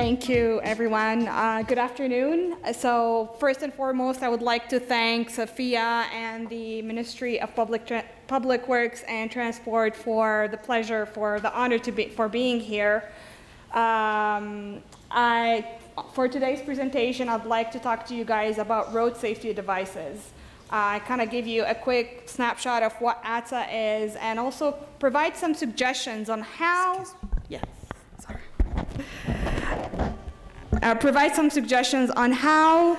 Thank you, everyone. Good afternoon. So first and foremost, I would like to thank Sophia and the Ministry of Public Works and Transport for the pleasure, for the honor for being here. For today's presentation, I'd like to talk to you guys about road safety devices. I kind of give you a quick snapshot of what ATSA is and also provide some suggestions on how, provide some suggestions on how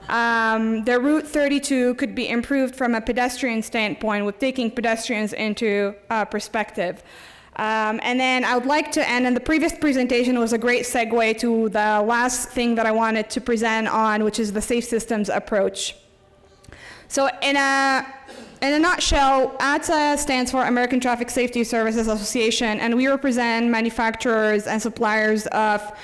the Route 32 could be improved from a pedestrian standpoint with taking pedestrians into perspective. And then I would like to end, and the previous presentation was a great segue to the last thing that I wanted to present on, which is the safe systems approach. So in a nutshell, ATSA stands for American Traffic Safety Services Association, and we represent manufacturers and suppliers of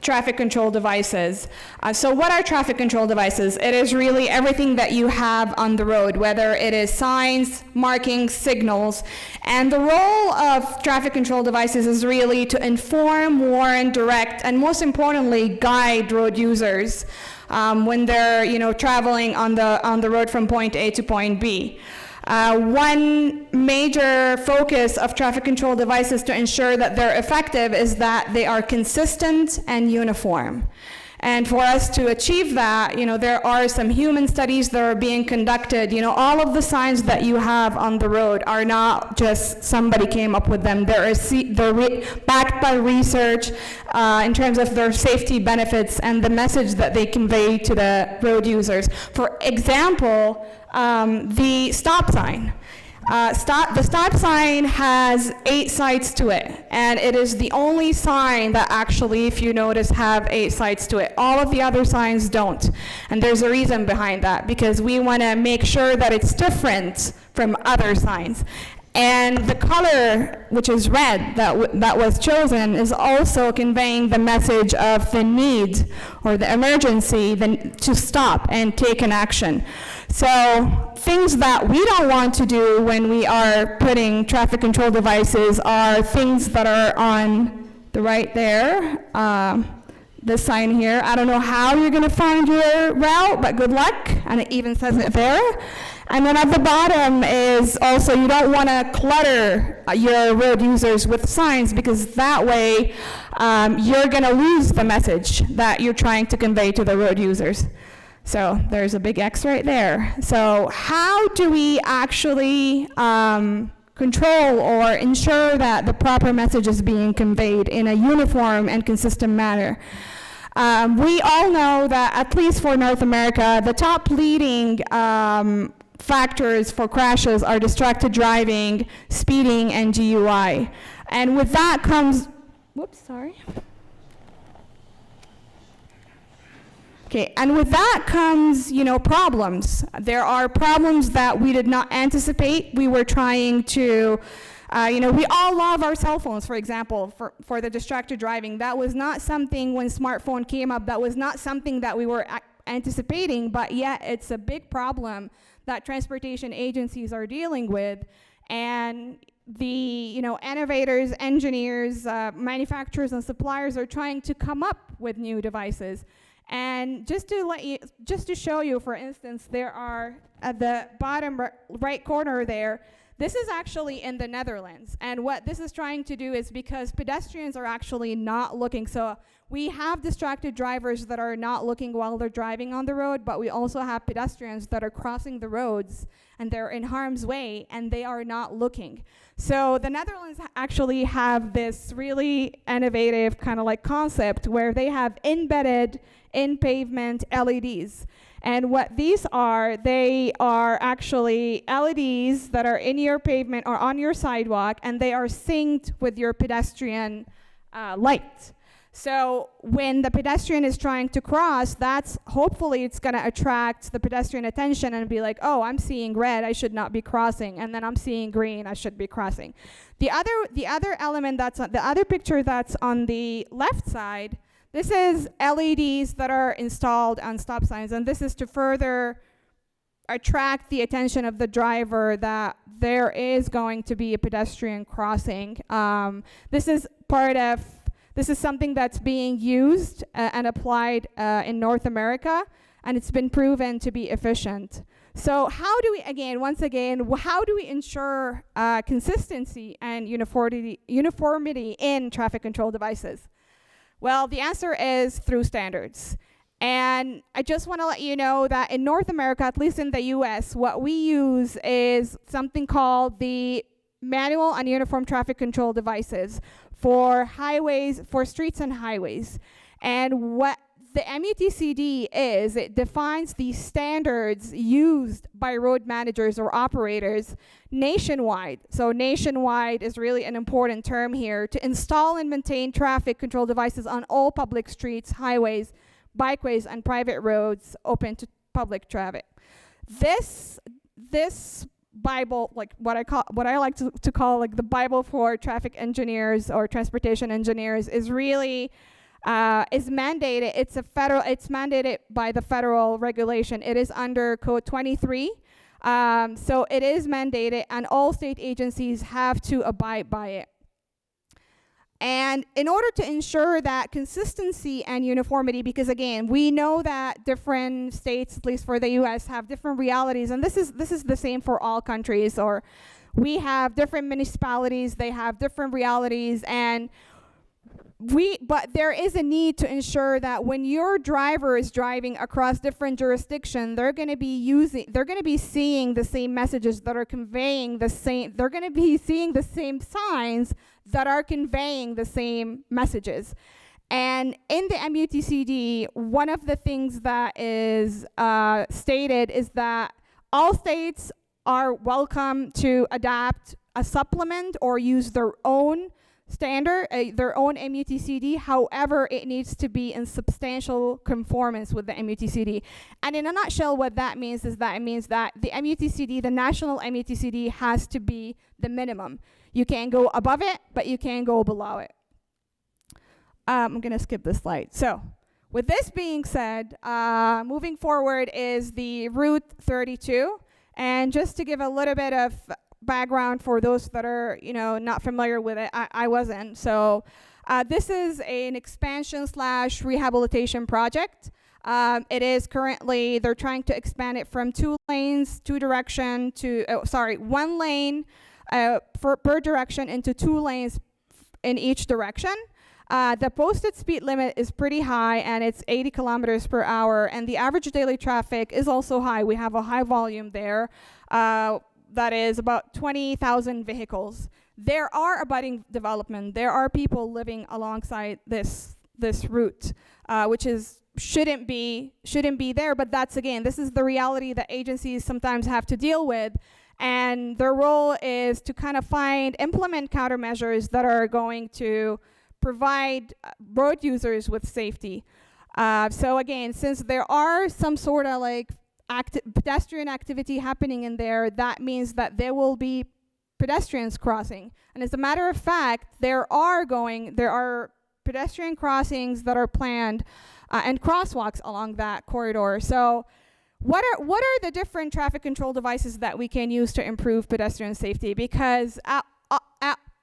traffic control devices. So what are traffic control devices? It is really everything that you have on the road, whether it is signs, markings, signals. And the role of traffic control devices is really to inform, warn, direct, and most importantly, guide road users when they're traveling on the road from point A to point B. One major focus of traffic control devices to ensure that they're effective is that they are consistent and uniform. And for us to achieve that, there are some human studies that are being conducted. All of the signs that you have on the road are not just somebody came up with them. They're backed by research in terms of their safety benefits and the message that they convey to the road users. For example, the stop sign. The stop sign has 8 sides to it, and it is the only sign that actually, if you notice, have 8 sides to it. All of the other signs don't, and there's a reason behind that, because we want to make sure that it's different from other signs. And the color, which is red, that was chosen, is also conveying the message of the need or the emergency to stop and take an action. So things that we don't want to do when we are putting traffic control devices are things that are on the right there. This sign here. I don't know how you're going to find your route, but good luck. And it even says it there. And then at the bottom is also, you don't want to clutter your road users with signs, because that way you're going to lose the message that you're trying to convey to the road users. So there's a big X right there. So how do we actually control or ensure that the proper message is being conveyed in a uniform and consistent manner? We all know that, at least for North America, the top leading factors for crashes are distracted driving, speeding, and DUI. And with that comes, and with that comes, problems. There are problems that we did not anticipate. We were trying to, we all love our cell phones, for example, for the distracted driving. That was not something, when smartphone came up, that was not something that we were anticipating, but yet it's a big problem that transportation agencies are dealing with. And the innovators, engineers, manufacturers, and suppliers are trying to come up with new devices. And just to show you, for instance, there are at the bottom right corner there, this is actually in the Netherlands. And what this is trying to do is, because pedestrians are actually not looking, so we have distracted drivers that are not looking while they're driving on the road, but we also have pedestrians that are crossing the roads and they're in harm's way and they are not looking. So the Netherlands actually have this really innovative kind of like concept where they have embedded in pavement LEDs. And what these are, they are actually LEDs that are in your pavement or on your sidewalk, and they are synced with your pedestrian light. So when the pedestrian is trying to cross, hopefully it's going to attract the pedestrian attention and be like, oh, I'm seeing red, I should not be crossing, and then I'm seeing green, I should be crossing. The other element the other picture that's on the left side, this is LEDs that are installed on stop signs, and this is to further attract the attention of the driver that there is going to be a pedestrian crossing. This This is something that's being used and applied in North America, and it's been proven to be efficient. So how do we, once again, how do we ensure consistency and uniformity in traffic control devices? Well, the answer is through standards. And I just want to let you know that in North America, at least in the US, what we use is something called the Manual and Uniform Traffic Control Devices for highways, for streets and highways. And what the MUTCD is, it defines the standards used by road managers or operators nationwide. So nationwide is really an important term here, to install and maintain traffic control devices on all public streets, highways, bikeways, and private roads open to public traffic. This Bible, like what I like to call like the Bible for traffic engineers or transportation engineers, is really is mandated. It's mandated by the federal regulation. It is under Code 23. So it is mandated, and all state agencies have to abide by it. And in order to ensure that consistency and uniformity, because again, we know that different states, at least for the US, have different realities, and this is the same for all countries, or we have different municipalities, they have different realities, but there is a need to ensure that when your driver is driving across different jurisdictions, they're going to be seeing the same messages that are conveying the same, they're going to be seeing the same signs that are conveying the same messages. And in the MUTCD, one of the things that is stated is that all states are welcome to adapt a supplement or use their own standard, their own MUTCD. However, it needs to be in substantial conformance with the MUTCD. And in a nutshell, what that means is that it means that the MUTCD, the national MUTCD, has to be the minimum. You can't go above it, but you can't go below it. I'm going to skip this slide. So with this being said, moving forward is the Route 32. And just to give a little bit of background for those that are, not familiar with it, I wasn't. So this is one expansion/rehabilitation project. It is currently, they're trying to expand it from 2 lanes, 2 direction to, 1 lane per direction into 2 lanes in each direction. The posted speed limit is pretty high, and it's 80 kilometers per hour, and the average daily traffic is also high. We have a high volume there. That is about 20,000 vehicles. There are abutting development. There are people living alongside this route, which shouldn't be there. But that's, again, this is the reality that agencies sometimes have to deal with, and their role is to kind of implement countermeasures that are going to provide road users with safety. So again, since there are some sort of pedestrian activity happening in there, that means that there will be pedestrians crossing. And as a matter of fact, there are pedestrian crossings that are planned and crosswalks along that corridor. So what are the different traffic control devices that we can use to improve pedestrian safety? Because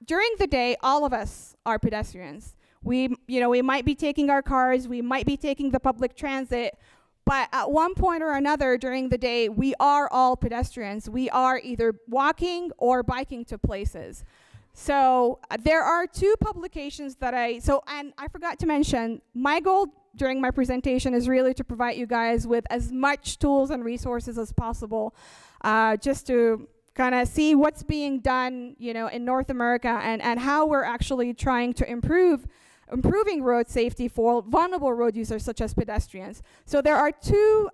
during the day, all of us are pedestrians. We might be taking our cars, we might be taking the public transit, but at one point or another during the day, we are all pedestrians. We are either walking or biking to places. So there are 2 publications and I forgot to mention, my goal during my presentation is really to provide you guys with as much tools and resources as possible, just to kind of see what's being done, in North America and how we're actually trying to improving road safety for vulnerable road users such as pedestrians. So there are 2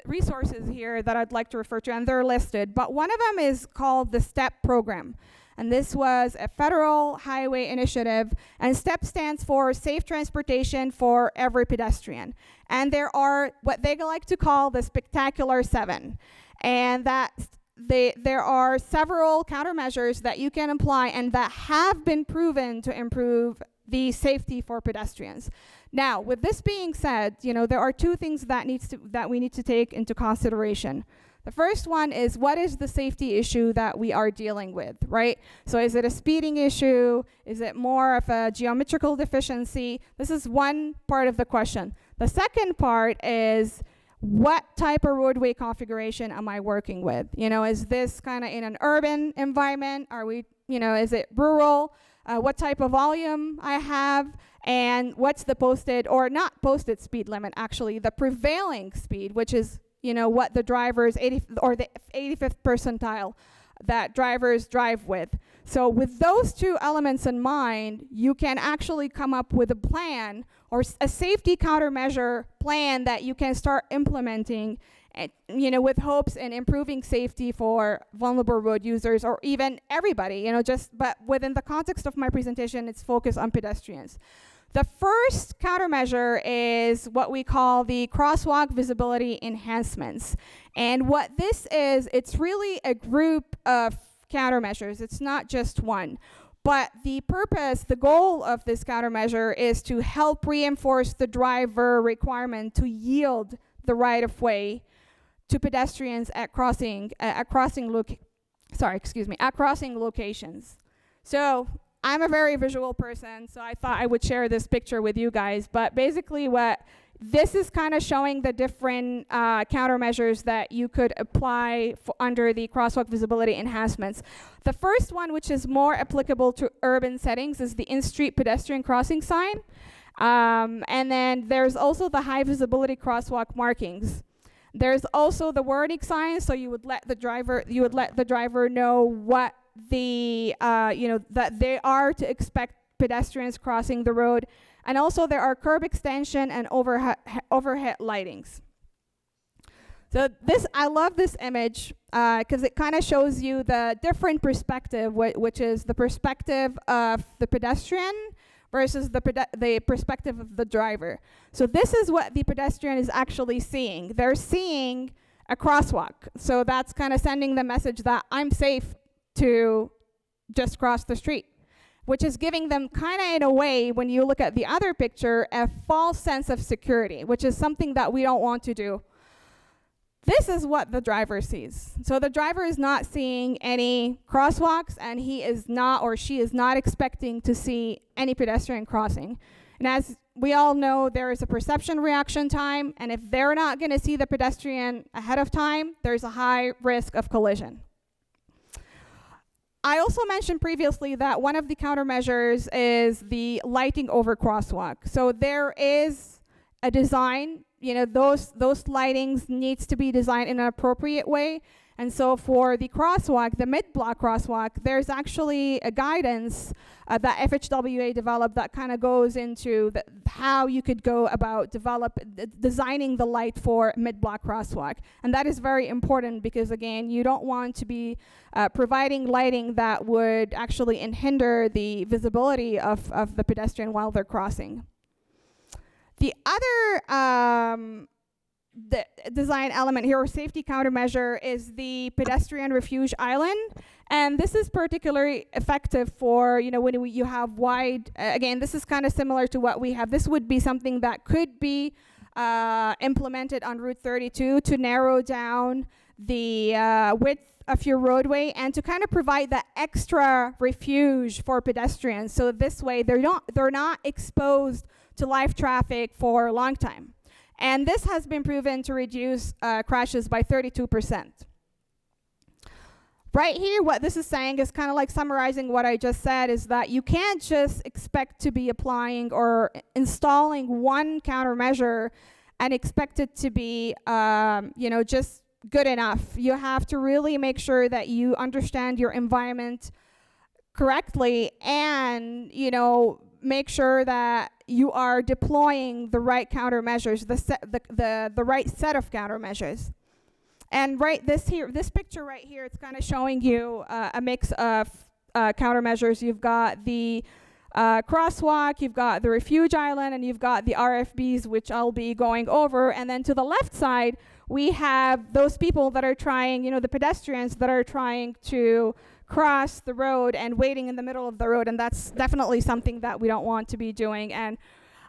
resources here that I'd like to refer to, and they're listed. But one of them is called the STEP program. And this was a federal highway initiative, and STEP stands for Safe Transportation for Every Pedestrian. And there are what they like to call the Spectacular 7. And there are several countermeasures that you can apply and that have been proven to improve the safety for pedestrians. Now, with this being said, there are 2 things that we need to take into consideration. The first one is, what is the safety issue that we are dealing with, right? So is it a speeding issue? Is it more of a geometrical deficiency? This is one part of the question. The second part is, what type of roadway configuration am I working with? You know, is this kind of in an urban environment? Are we, you know, is it rural? What type of volume I have? And what's the posted or not posted speed limit, actually, the prevailing speed, which is, you know, what the drivers, the 85th percentile that drivers drive with. So with those two elements in mind, you can actually come up with a plan or a safety countermeasure plan that you can start implementing, and, you know, with hopes in improving safety for vulnerable road users or even everybody, you know, but within the context of my presentation, it's focused on pedestrians. The first countermeasure is what we call the crosswalk visibility enhancements. And what this is, it's really a group of countermeasures. It's not just one. But the purpose, the goal of this countermeasure is to help reinforce the driver requirement to yield the right-of-way to pedestrians at crossing locations. So I'm a very visual person, so I thought I would share this picture with you guys. But basically this is kind of showing the different countermeasures that you could apply under the crosswalk visibility enhancements. The first one, which is more applicable to urban settings, is the in-street pedestrian crossing sign. And then there's also the high visibility crosswalk markings. There's also the warning signs, so you would let the driver know what that they are to expect pedestrians crossing the road. And also there are curb extension and overhead lightings. So I love this image because it kind of shows you the different perspective, which is the perspective of the pedestrian versus the perspective of the driver. So this is what the pedestrian is actually seeing. They're seeing a crosswalk. So that's kind of sending the message that I'm safe to just cross the street, which is giving them kind of, in a way, when you look at the other picture, a false sense of security, which is something that we don't want to do. This is what the driver sees. So the driver is not seeing any crosswalks, and he is not, or she is not, expecting to see any pedestrian crossing. And as we all know, there is a perception reaction time, and if they're not going to see the pedestrian ahead of time, there's a high risk of collision. I also mentioned previously that one of the countermeasures is the lighting over crosswalk. So there is a design, you know, those lightings needs to be designed in an appropriate way. And so for the crosswalk, the mid-block crosswalk, there's actually a guidance that FHWA developed that kind of goes into how you could go about designing the light for mid-block crosswalk. And that is very important because, again, you don't want to be providing lighting that would actually hinder the visibility of the pedestrian while they're crossing. The other the design element here, or safety countermeasure, is the pedestrian refuge island. And this is particularly effective for, you know, when you have wide, again, this is kind of similar to what we have. This would be something that could be implemented on Route 32 to narrow down the width of your roadway and to kind of provide that extra refuge for pedestrians. So this way they're not exposed to live traffic for a long time. And this has been proven to reduce crashes by 32%. Right here, what this is saying is kind of like summarizing what I just said, is that you can't just expect to be applying or installing one countermeasure and expect it to be, just good enough. You have to really make sure that you understand your environment correctly and, make sure that you are deploying the right countermeasures, the right set of countermeasures. And this picture right here, it's kind of showing you a mix of countermeasures. You've got the crosswalk, you've got the refuge island, and you've got the RFBs, which I'll be going over. And then to the left side, we have those people that are trying, the pedestrians that are trying to cross the road and waiting in the middle of the road. And that's definitely something that we don't want to be doing. And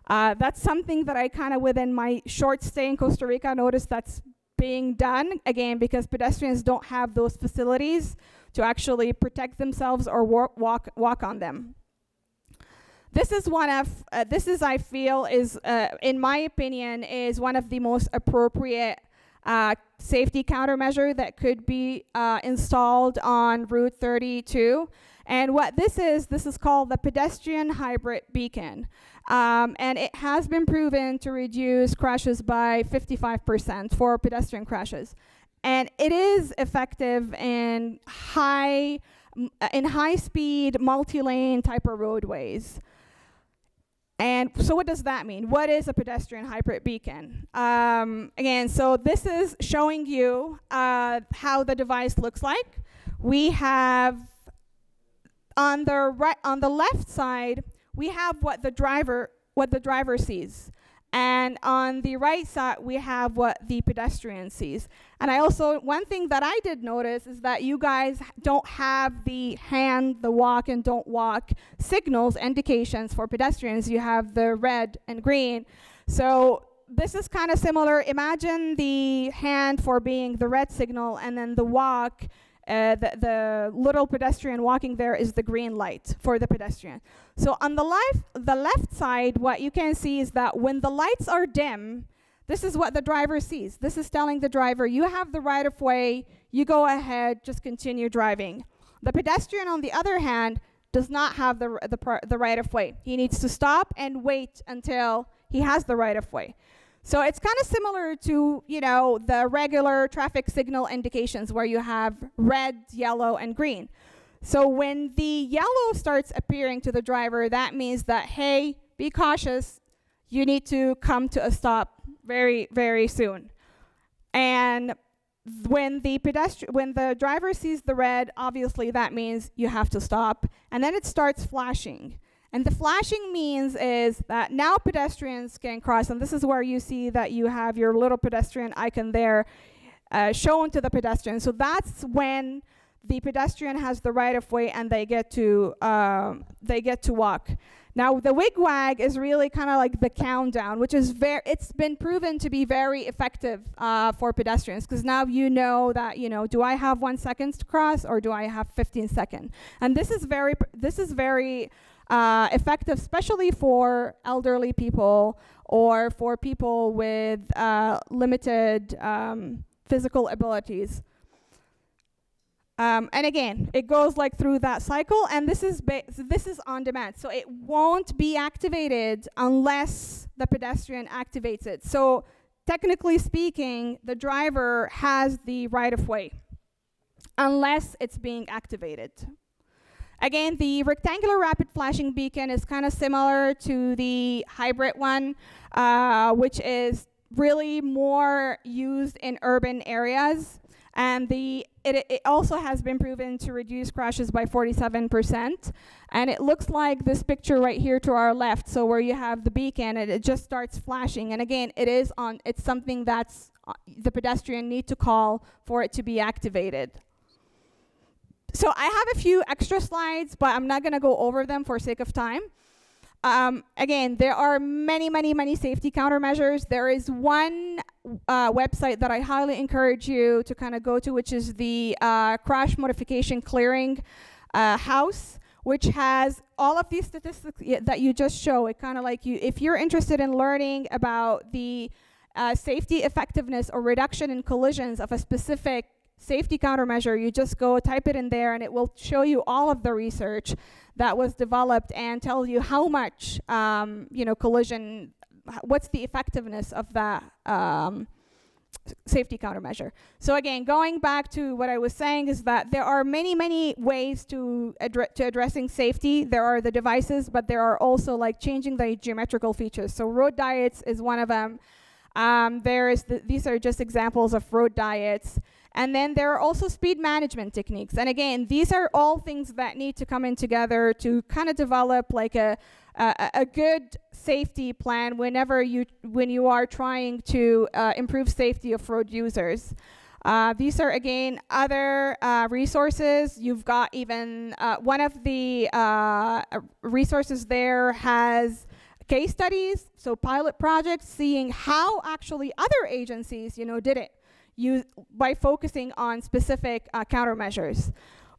that's something that I kind of, within my short stay in Costa Rica, noticed that's being done, again, because pedestrians don't have those facilities to actually protect themselves or walk on them. This is one of, I feel, is, in my opinion, is one of the most appropriate safety countermeasure that could be installed on Route 32. And what this is called the pedestrian hybrid beacon. And it has been proven to reduce crashes by 55% for pedestrian crashes. And it is effective in high-speed, multi-lane type of roadways. And so what does that mean? What is a pedestrian hybrid beacon? Again, so this is showing you how the device looks like. We have on the left side, we have what the driver sees. And on the right side, we have what the pedestrian sees. And one thing that I did notice is that you guys don't have the walk and don't walk signals, indications for pedestrians. You have the red and green. So this is kind of similar. Imagine the hand for being the red signal, and then the walk, the little pedestrian walking there is the green light for the pedestrian. So on the left side, what you can see is that when the lights are dim, this is what the driver sees. This is telling the driver, you have the right of way, you go ahead, just continue driving. The pedestrian, on the other hand, does not have the right of way. He needs to stop and wait until he has the right of way. So it's kind of similar to, the regular traffic signal indications where you have red, yellow, and green. So when the yellow starts appearing to the driver, that means that, hey, be cautious. You need to come to a stop very, very soon. And when the driver sees the red, obviously that means you have to stop. And then it starts flashing. And the flashing means is that now pedestrians can cross, and this is where you see that you have your little pedestrian icon there shown to the pedestrian. So that's when the pedestrian has the right of way and they get to walk. Now the wig-wag is really kind of like the countdown, which is it's been proven to be very effective for pedestrians, because now you know that, do I have 1 second to cross or do I have 15 seconds? And this is very effective, especially for elderly people or for people with limited physical abilities. And again, it goes like through that cycle, and this is on demand. So it won't be activated unless the pedestrian activates it. So technically speaking, the driver has the right of way unless it's being activated. Again, the rectangular rapid flashing beacon is kind of similar to the hybrid one, which is really more used in urban areas. And it also has been proven to reduce crashes by 47%. And it looks like this picture right here to our left, so where you have the beacon, and it just starts flashing. And again, it's something that's the pedestrian need to call for it to be activated. So I have a few extra slides, but I'm not going to go over them for sake of time. Again, there are many, many, many safety countermeasures. There is one website that I highly encourage you to kind of go to, which is the Crash Modification Clearing House, which has all of these statistics that you just show. It kind of like if you're interested in learning about the safety effectiveness or reduction in collisions of a specific safety countermeasure, you just go type it in there, and it will show you all of the research that was developed and tell you how much collision, what's the effectiveness of that safety countermeasure. So again, going back to what I was saying is that there are many, many ways to addressing safety. There are the devices, but there are also like changing the geometrical features. So road diets is one of them. These are just examples of road diets. And then there are also speed management techniques. And again, these are all things that need to come in together to kind of develop like a good safety plan when you are trying to improve safety of road users. These are, again, other resources. You've got even one of the resources there has case studies, so pilot projects, seeing how actually other agencies, did it. by focusing on specific countermeasures.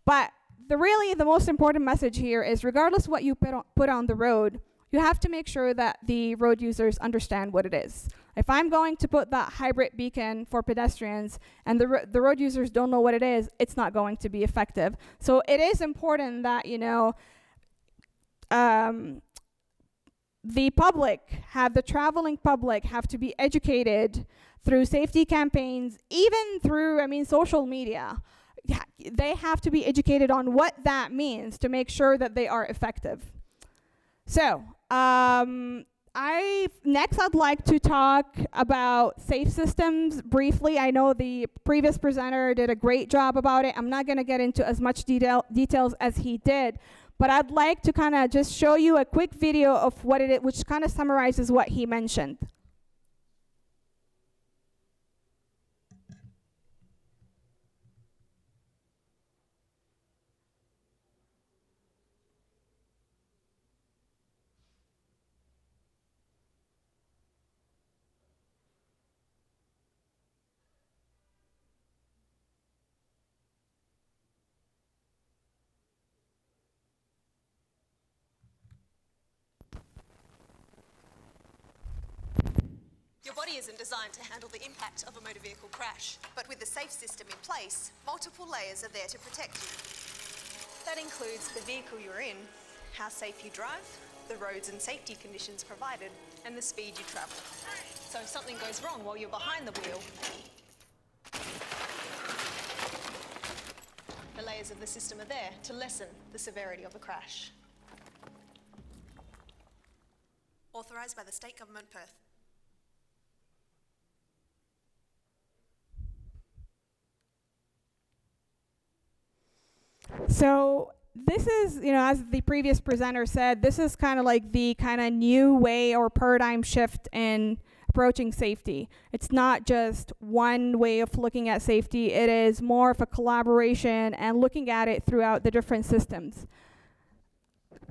But the most important message here is, regardless what you put on the road, you have to make sure that the road users understand what it is. If I'm going to put that hybrid beacon for pedestrians and the road users don't know what it is, it's not going to be effective. So it is important that, you know, the traveling public have to be educated through safety campaigns, even through, social media. They have to be educated on what that means to make sure that they are effective. So, next I'd like to talk about safe systems briefly. I know the previous presenter did a great job about it. I'm not going to get into as much details as he did, but I'd like to kind of just show you a quick video of what it is, which kind of summarizes what he mentioned. Your body isn't designed to handle the impact of a motor vehicle crash. But with the safe system in place, multiple layers are there to protect you. That includes the vehicle you're in, how safe you drive, the roads and safety conditions provided, and the speed you travel. So if something goes wrong while you're behind the wheel, the layers of the system are there to lessen the severity of a crash. Authorised by the State Government, Perth. So this is, as the previous presenter said, this is kind of like the kind of new way or paradigm shift in approaching safety. It's not just one way of looking at safety. It is more of a collaboration and looking at it throughout the different systems.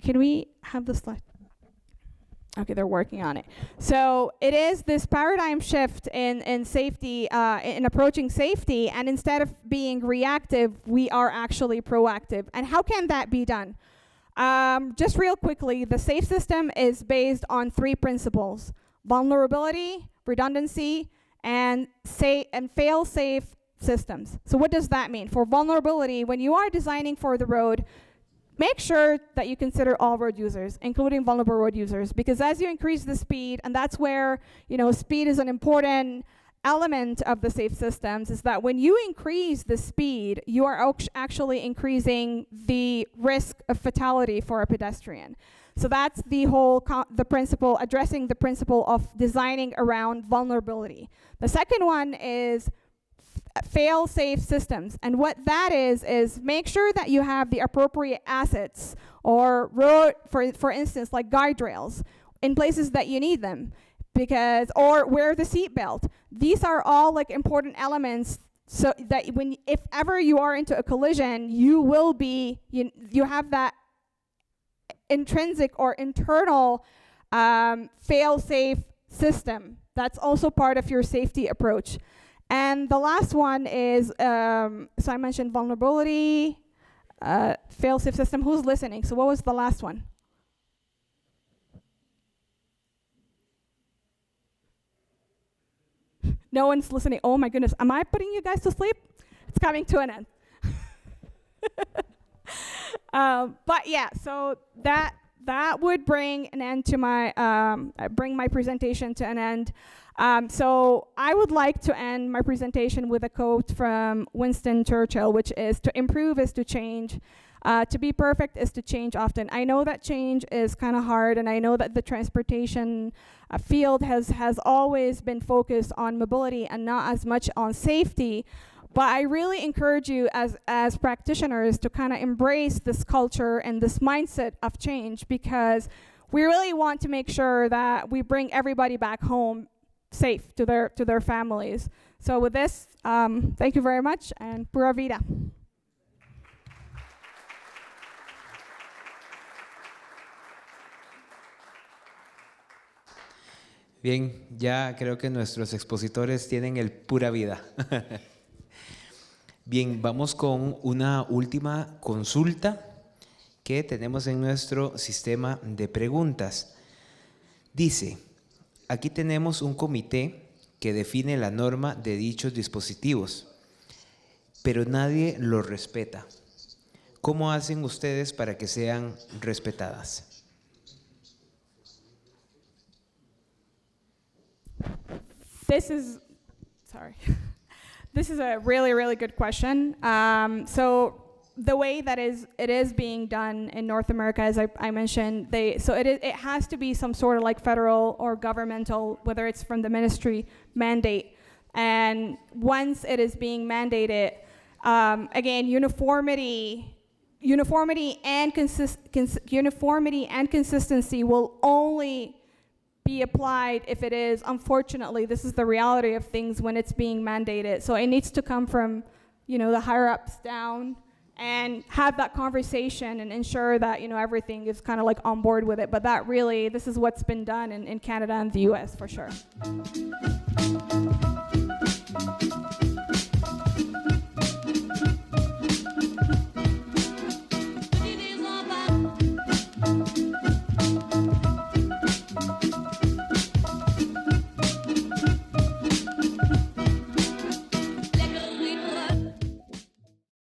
Can we have the slide? Okay, they're working on it. So it is this paradigm shift in safety, in approaching safety, and instead of being reactive, we are actually proactive. And how can that be done? Just real quickly, the safe system is based on 3 principles: vulnerability, redundancy, and fail-safe systems. So what does that mean? For vulnerability, when you are designing for the road, make sure that you consider all road users, including vulnerable road users, because as you increase the speed, and that's where, speed is an important element of the safe systems, is that when you increase the speed, you are actually increasing the risk of fatality for a pedestrian. So that's the whole, the principle, addressing the principle of designing around vulnerability. The second one is fail-safe systems, and what that is make sure that you have the appropriate assets or road, for instance, like guide rails in places that you need them, or wear the seat belt. These are all like important elements, so that if ever you are into a collision, you will be, you have that intrinsic or internal fail-safe system. That's also part of your safety approach. And the last one is, so I mentioned vulnerability, fail-safe system. Who's listening? So what was the last one? No one's listening. Oh my goodness. Am I putting you guys to sleep? It's coming to an end. But yeah, so that would bring an end to bring my presentation to an end. So I would like to end my presentation with a quote from Winston Churchill, which is, "To improve is to change. To be perfect is to change often." I know that change is kind of hard, and I know that the transportation field has always been focused on mobility and not as much on safety. But I really encourage you as practitioners to kind of embrace this culture and this mindset of change, because we really want to make sure that we bring everybody back home safe to their families. So with this, thank you very much, and pura vida. Bien, ya creo que nuestros expositores tienen el pura vida. Bien, vamos con una última consulta que tenemos en nuestro sistema de preguntas. Dice, aquí tenemos un comité que define la norma de dichos dispositivos, pero nadie los respeta. ¿Cómo hacen ustedes para que sean respetadas? This is a really, really good question. So the way that it is being done in North America, as I mentioned, it has to be some sort of like federal or governmental, whether it's from the ministry, mandate. And once it is being mandated, again, uniformity and consistency will only be applied if it is, unfortunately, this is the reality of things when it's being mandated. So it needs to come from, the higher ups down and have that conversation and ensure that, everything is kind of like on board with it. But this is what's been done in Canada and the US for sure.